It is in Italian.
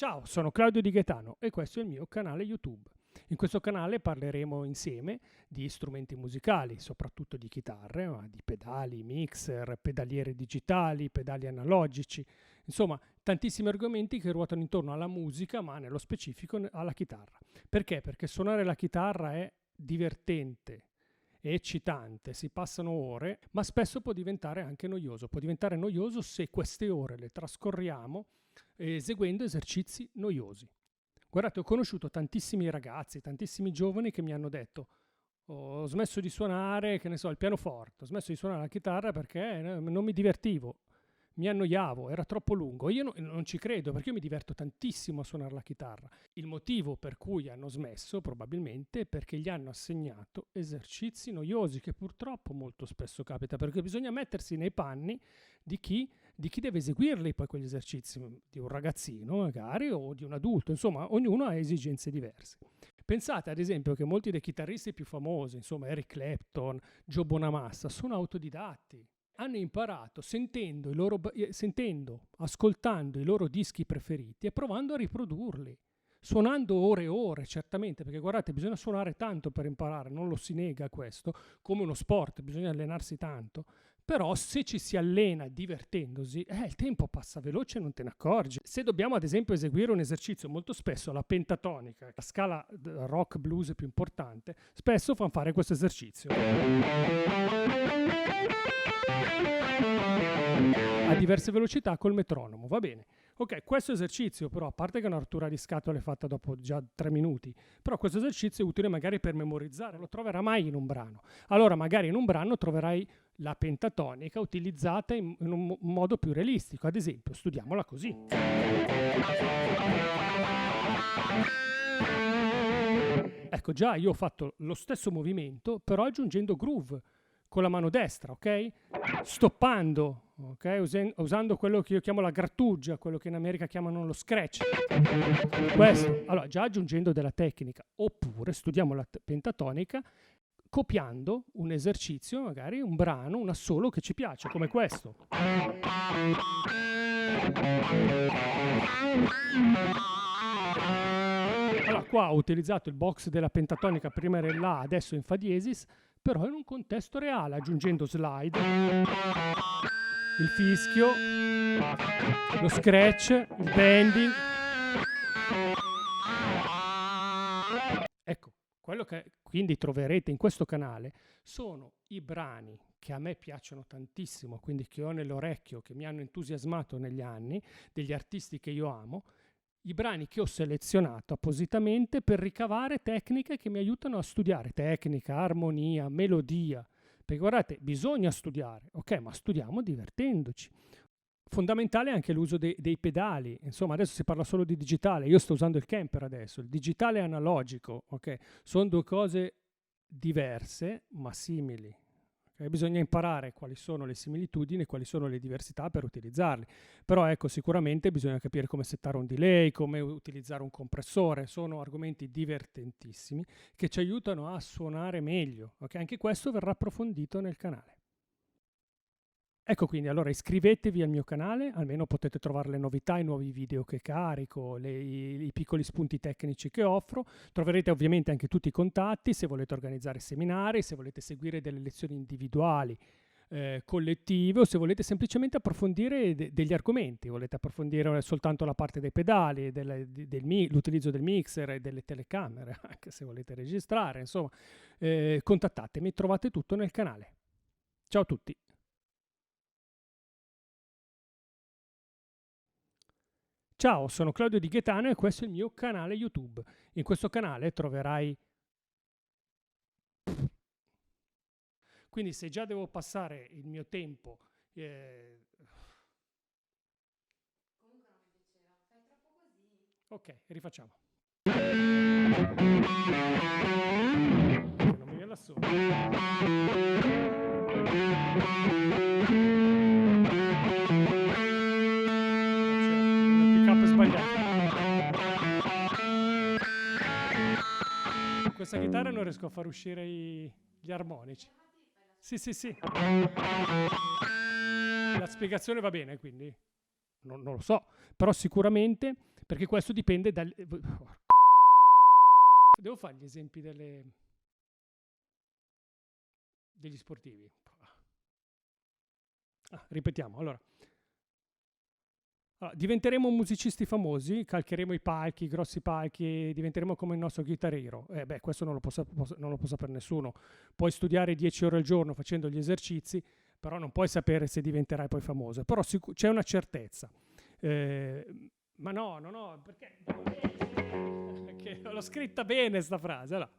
Ciao, sono Claudio Di Gaetano e questo è il mio canale YouTube. In questo canale parleremo insieme di strumenti musicali, soprattutto di chitarre, ma di pedali, mixer, pedaliere digitali, pedali analogici, insomma tantissimi argomenti che ruotano intorno alla musica, ma nello specifico alla chitarra. Perché? Perché suonare la chitarra è divertente, è eccitante, si passano ore, ma spesso può diventare anche noioso. Può diventare noioso se queste ore le trascorriamo eseguendo esercizi noiosi. Guardate, ho conosciuto tantissimi ragazzi, tantissimi giovani che mi hanno detto ho smesso di suonare, che ne so, il pianoforte, ho smesso di suonare la chitarra perché non mi divertivo, mi annoiavo, era troppo lungo. Io non ci credo, perché io mi diverto tantissimo a suonare la chitarra. Il motivo per cui hanno smesso probabilmente è perché gli hanno assegnato esercizi noiosi, che purtroppo molto spesso capita, perché bisogna mettersi nei panni di chi deve eseguirli poi quegli esercizi, di un ragazzino magari o di un adulto, insomma ognuno ha esigenze diverse. Pensate ad esempio che molti dei chitarristi più famosi, insomma Eric Clapton, Joe Bonamassa, sono autodidatti. Hanno imparato sentendo, ascoltando i loro dischi preferiti e provando a riprodurli, suonando ore e ore, certamente, perché guardate, bisogna suonare tanto per imparare, non lo si nega questo, come uno sport, bisogna allenarsi tanto, però se ci si allena divertendosi, il tempo passa veloce e non te ne accorgi. Se dobbiamo ad esempio eseguire un esercizio, molto spesso la pentatonica, la scala rock blues più importante, spesso fanno fare questo esercizio a diverse velocità col metronomo, va bene. Ok, questo esercizio però, a parte che è una rottura di scatole fatta dopo già 3 minuti, però questo esercizio è utile magari per memorizzare, lo troverai mai in un brano. Allora magari in un brano troverai la pentatonica utilizzata in un modo più realistico, ad esempio studiamola così. Ecco, già io ho fatto lo stesso movimento, però aggiungendo groove con la mano destra, ok? Stoppando, ok? Usando quello che io chiamo la grattugia, quello che in America chiamano lo scratch. Questo, allora, già aggiungendo della tecnica, oppure studiamo la pentatonica copiando un esercizio, magari un brano, un assolo che ci piace, come questo. Allora, qua ho utilizzato il box della pentatonica, prima era in La, adesso in Fa diesis, però in un contesto reale, aggiungendo slide, il fischio, lo scratch, il bending. Ecco, quello che quindi troverete in questo canale sono i brani che a me piacciono tantissimo, quindi che ho nell'orecchio, che mi hanno entusiasmato negli anni, degli artisti che io amo, i brani che ho selezionato appositamente per ricavare tecniche che mi aiutano a studiare, tecnica, armonia, melodia, perché guardate, bisogna studiare, ok, ma studiamo divertendoci. Fondamentale è anche l'uso dei pedali, insomma adesso si parla solo di digitale, io sto usando il Kemper adesso, il digitale e analogico, ok, sono due cose diverse ma simili. Bisogna imparare quali sono le similitudini e quali sono le diversità per utilizzarli. Però ecco, sicuramente bisogna capire come settare un delay, come utilizzare un compressore. Sono argomenti divertentissimi che ci aiutano a suonare meglio. Okay? Anche questo verrà approfondito nel canale. Ecco quindi, allora iscrivetevi al mio canale, almeno potete trovare le novità, i nuovi video che carico, i piccoli spunti tecnici che offro. Troverete ovviamente anche tutti i contatti, se volete organizzare seminari, se volete seguire delle lezioni individuali, collettive, o se volete semplicemente approfondire degli argomenti, volete approfondire soltanto la parte dei pedali, l'utilizzo del mixer e delle telecamere, anche se volete registrare, insomma, contattatemi, trovate tutto nel canale. Ciao a tutti! Ciao, sono Claudio Di Gaetano e questo è il mio canale YouTube. In questo canale troverai... Quindi se già devo passare il mio tempo... Comunque non mi piaceva, fai troppo così. Ok, rifacciamo. Non mi viene da solo. Questa chitarra non riesco a far uscire gli armonici. Sì. La spiegazione va bene, quindi non lo so, però sicuramente perché questo dipende dal... Devo fare gli esempi degli sportivi. Ripetiamo, allora, diventeremo musicisti famosi, calcheremo i palchi, i grossi palchi, diventeremo come il nostro Guitar Hero. Questo non lo può sapere nessuno. Puoi studiare 10 ore al giorno facendo gli esercizi, però non puoi sapere se diventerai poi famoso. Però c'è una certezza. Ma no, perché l'ho scritta bene sta frase. Allora,